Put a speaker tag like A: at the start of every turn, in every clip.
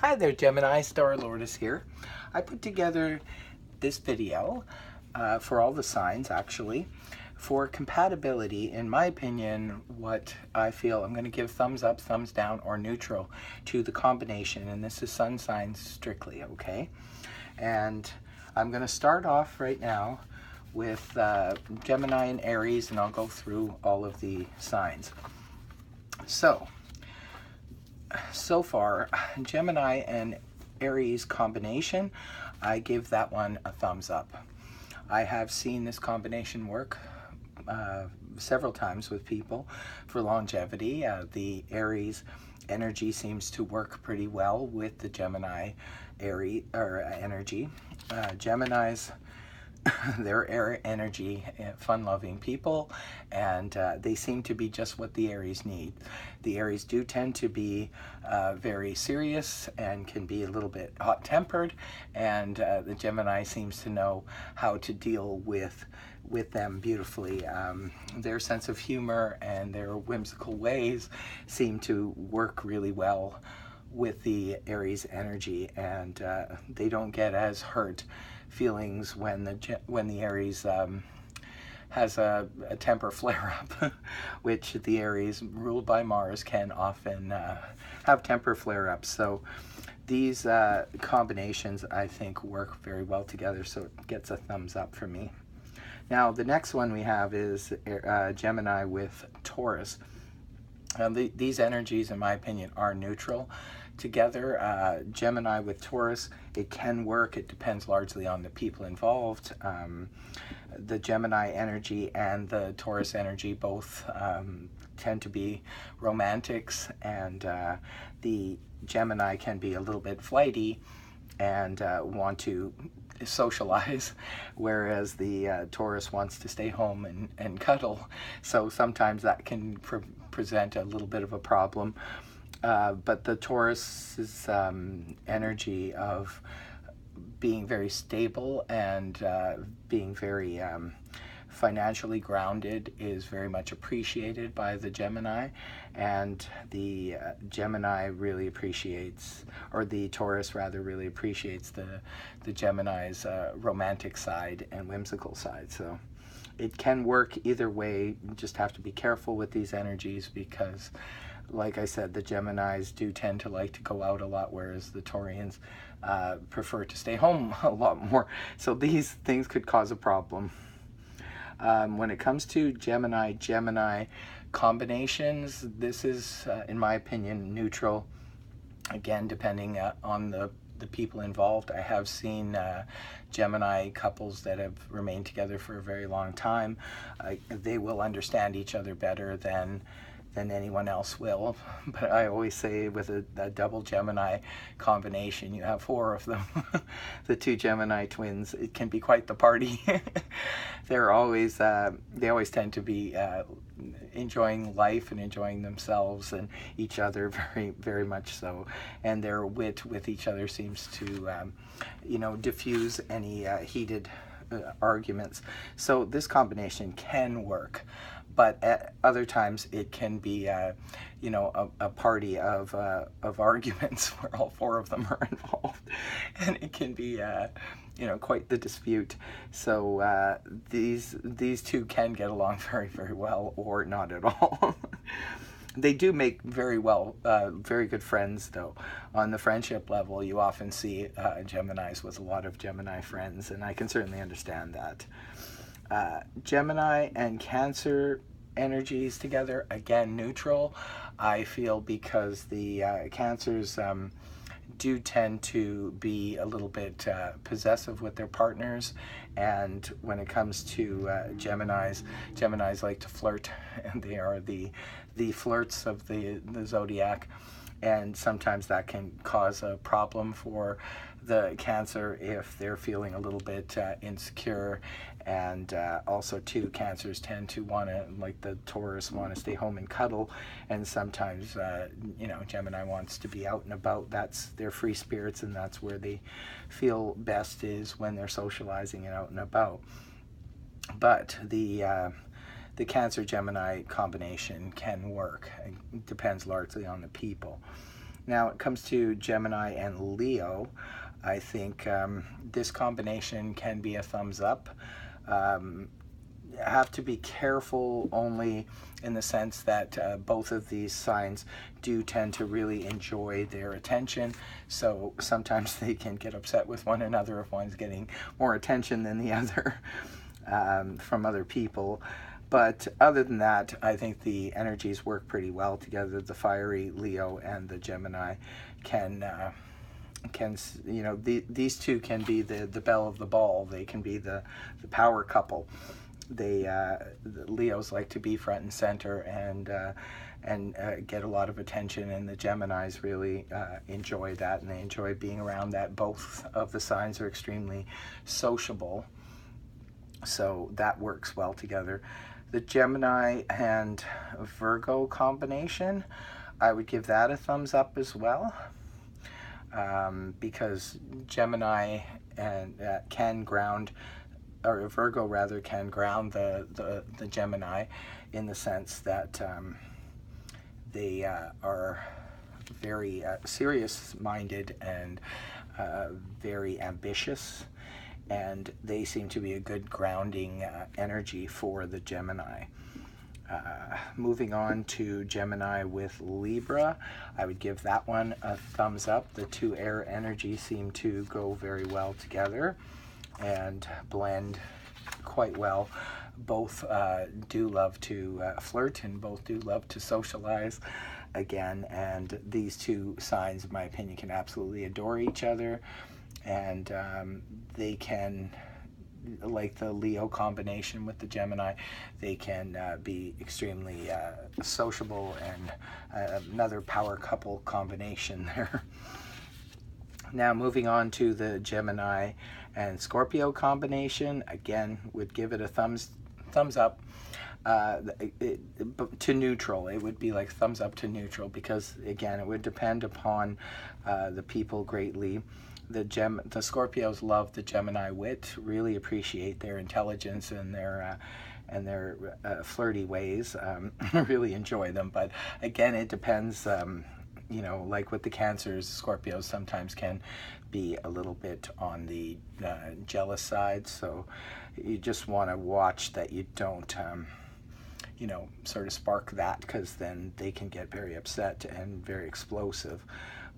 A: Hi there, Gemini. Star Lourdes here. I put together this video for all the signs, actually, for compatibility. In my opinion, what I feel, I'm going to give thumbs up, thumbs down, or neutral to the combination, and this is sun signs strictly, okay? And I'm going to start off right now with Gemini and Aries, and I'll go through all of the signs. So far, Gemini and Aries combination, I give that one a thumbs up. I have seen this combination work several times with people for longevity. The Aries energy seems to work pretty well with the Gemini energy. Gemini's they're air energy, fun-loving people, and they seem to be just what the Aries need. The Aries do tend to be very serious and can be a little bit hot-tempered, and the Gemini seems to know how to deal with them beautifully. Their sense of humor and their whimsical ways seem to work really well with the Aries energy, and they don't get as hurt feelings when the Aries has a temper flare-up, which the Aries ruled by Mars can often have temper flare-ups. So these combinations, I think, work very well together, so it gets a thumbs up for me. Now the next one we have is Gemini with Taurus. These energies, in my opinion, are neutral together. Gemini with Taurus, it can work. It depends largely on the people involved. The Gemini energy and the Taurus energy both tend to be romantics, and the Gemini can be a little bit flighty and want to socialize, whereas the Taurus wants to stay home and cuddle. So sometimes that can present a little bit of a problem. But the Taurus's energy of being very stable and being very financially grounded is very much appreciated by the Gemini, and the Gemini really appreciates, or the Taurus rather really appreciates the Gemini's romantic side and whimsical side. So it can work either way. You just have to be careful with these energies because, like I said, the Geminis do tend to like to go out a lot, whereas the Taurians prefer to stay home a lot more. So these things could cause a problem. When it comes to Gemini combinations, this is, in my opinion, neutral. Again, depending on the people involved. I have seen Gemini couples that have remained together for a very long time. They will understand each other better than anyone else will. But I always say with a double Gemini combination, you have 4 of them. The 2 Gemini twins, it can be quite the party. They always tend to be enjoying life and enjoying themselves and each other very, very much so. And their wit with each other seems to, diffuse any heated arguments. So this combination can work. But at other times it can be, a party of arguments where all 4 of them are involved, and it can be, quite the dispute. So these 2 can get along very, very well, or not at all. They do make very good friends, though. On the friendship level, you often see Geminis with a lot of Gemini friends, and I can certainly understand that. Gemini and Cancer energies together, again, neutral, I feel, because the Cancers do tend to be a little bit possessive with their partners, and when it comes to Geminis like to flirt, and they are the flirts of the zodiac, and sometimes that can cause a problem for the Cancer if they're feeling a little bit insecure. And also too, Cancers tend to want to, like the Taurus, want to stay home and cuddle, and sometimes Gemini wants to be out and about. That's their free spirits, and that's where they feel best, is when they're socializing and out and about. But the Cancer Gemini combination can work. It depends largely on the people. Now it comes to Gemini and Leo. I think this combination can be a thumbs up. Have to be careful only in the sense that both of these signs do tend to really enjoy their attention, so sometimes they can get upset with one another if one's getting more attention than the other from other people. But other than that, I think the energies work pretty well together. The fiery Leo and the Gemini can you know, these two can be the belle of the ball. They can be the power couple. The Leos like to be front and center and get a lot of attention, and the Geminis really enjoy that, and they enjoy being around that. Both of the signs are extremely sociable, so that works well together. The Gemini and Virgo combination, I would give that a thumbs up as well, because Gemini and can ground, or Virgo rather, can ground the Gemini in the sense that they are very serious-minded and very ambitious, and they seem to be a good grounding energy for the Gemini. Moving on to Gemini with Libra, I would give that one a thumbs up. The two air energies seem to go very well together and blend quite well. Both do love to flirt, and both do love to socialize again, and these two signs, in my opinion, can absolutely adore each other, and they can, like the Leo combination with the Gemini, they can be extremely sociable, and another power couple combination there. Now moving on to the Gemini and Scorpio combination, again would give it a thumbs up to neutral. It would be like thumbs up to neutral, because again it would depend upon the people greatly. The Scorpios love the Gemini wit, really appreciate their intelligence and their flirty ways, really enjoy them. But again, it depends. You know, like with the Cancers, Scorpios sometimes can be a little bit on the jealous side, so you just want to watch that you don't, you know, sort of spark that, because then they can get very upset and very explosive.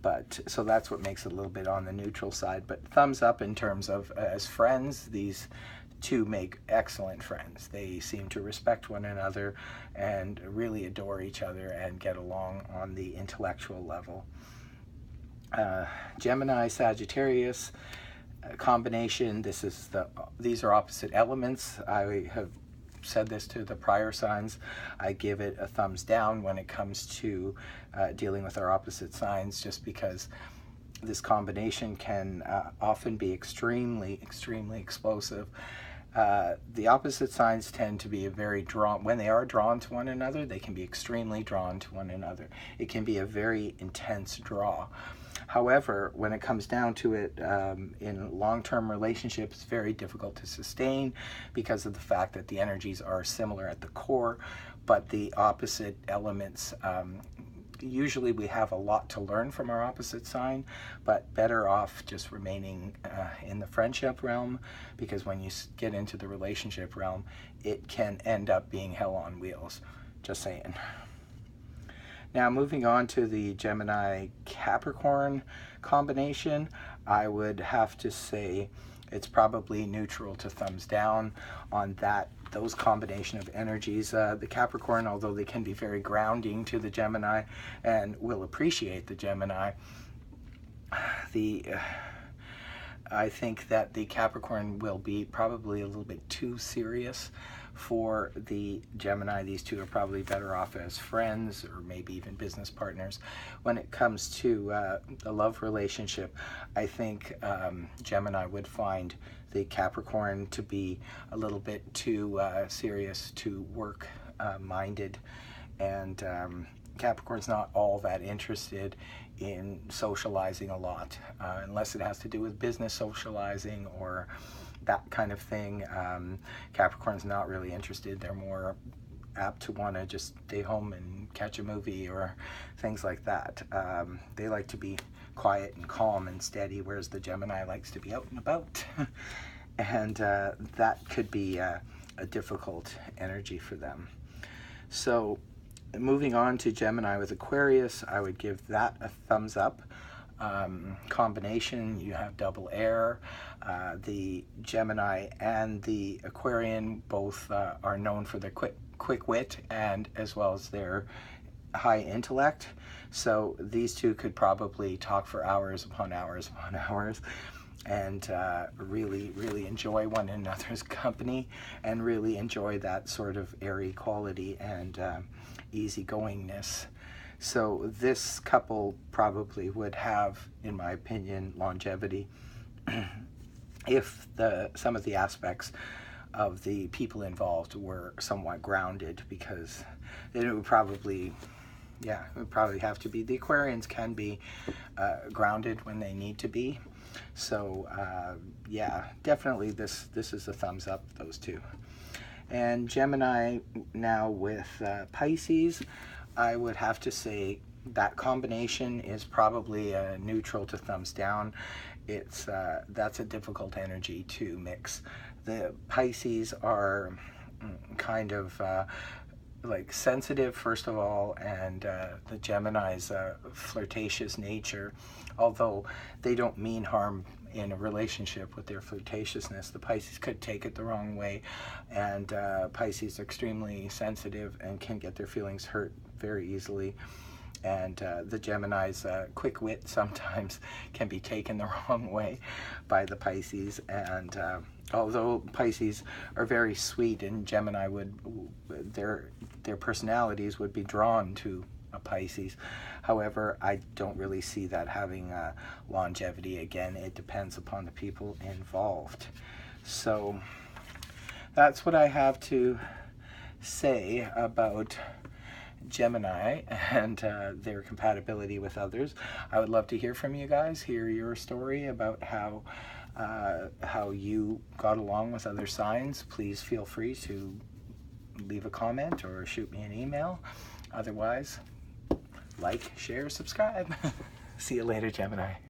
A: But so that's what makes it a little bit on the neutral side. But thumbs up in terms of as friends, these two make excellent friends. They seem to respect one another and really adore each other and get along on the intellectual level. Gemini Sagittarius combination, these are opposite elements. I have said this to the prior signs. I give it a thumbs down when it comes to dealing with our opposite signs, just because this combination can often be extremely explosive. The opposite signs tend to be when they are drawn to one another, they can be extremely drawn to one another. It can be a very intense draw. However, when it comes down to it, in long-term relationships, it's very difficult to sustain because of the fact that the energies are similar at the core, but the opposite elements, usually we have a lot to learn from our opposite sign, but better off just remaining in the friendship realm, because when you get into the relationship realm, it can end up being hell on wheels. Just saying. Now moving on to the Gemini Capricorn combination, I would have to say it's probably neutral to thumbs down on those combination of energies. The Capricorn, although they can be very grounding to the Gemini and will appreciate the Gemini, I think that the Capricorn will be probably a little bit too serious for the Gemini. These two are probably better off as friends or maybe even business partners. When it comes to a love relationship, I think Gemini would find the Capricorn to be a little bit too serious, too work-minded, and Capricorn's not all that interested in socializing a lot, unless it has to do with business socializing or that kind of thing. Capricorn's not really interested. They're more apt to want to just stay home and catch a movie or things like that. They like to be quiet and calm and steady, whereas the Gemini likes to be out and about. And that could be a difficult energy for them. So moving on to Gemini with Aquarius, I would give that a thumbs up. Combination, you have double air. The Gemini and the Aquarian both are known for their quick wit and as well as their high intellect. So these two could probably talk for hours upon hours upon hours and really enjoy one another's company and really enjoy that sort of airy quality and easygoingness. So this couple probably would have, in my opinion, longevity if some of the aspects of the people involved were somewhat grounded, because then it would probably, yeah, it would probably have to be. The Aquarians can be grounded when they need to be. So yeah, definitely this is a thumbs up, those two. And Gemini now with Pisces, I would have to say that combination is probably a neutral to thumbs down. It's that's a difficult energy to mix. The Pisces are kind of like sensitive, first of all, and the Gemini's flirtatious nature, although they don't mean harm in a relationship with their flirtatiousness. The Pisces could take it the wrong way, and Pisces are extremely sensitive and can get their feelings hurt very easily. And the Gemini's quick wit sometimes can be taken the wrong way by the Pisces. And although Pisces are very sweet, and Gemini would, their personalities would be drawn to a Pisces. However, I don't really see that having longevity. Again, it depends upon the people involved. So that's what I have to say about Gemini and their compatibility with others. I would love to hear from you guys, hear your story about how you got along with other signs. Please feel free to leave a comment or shoot me an email. Otherwise, like, share, subscribe. See you later, Gemini.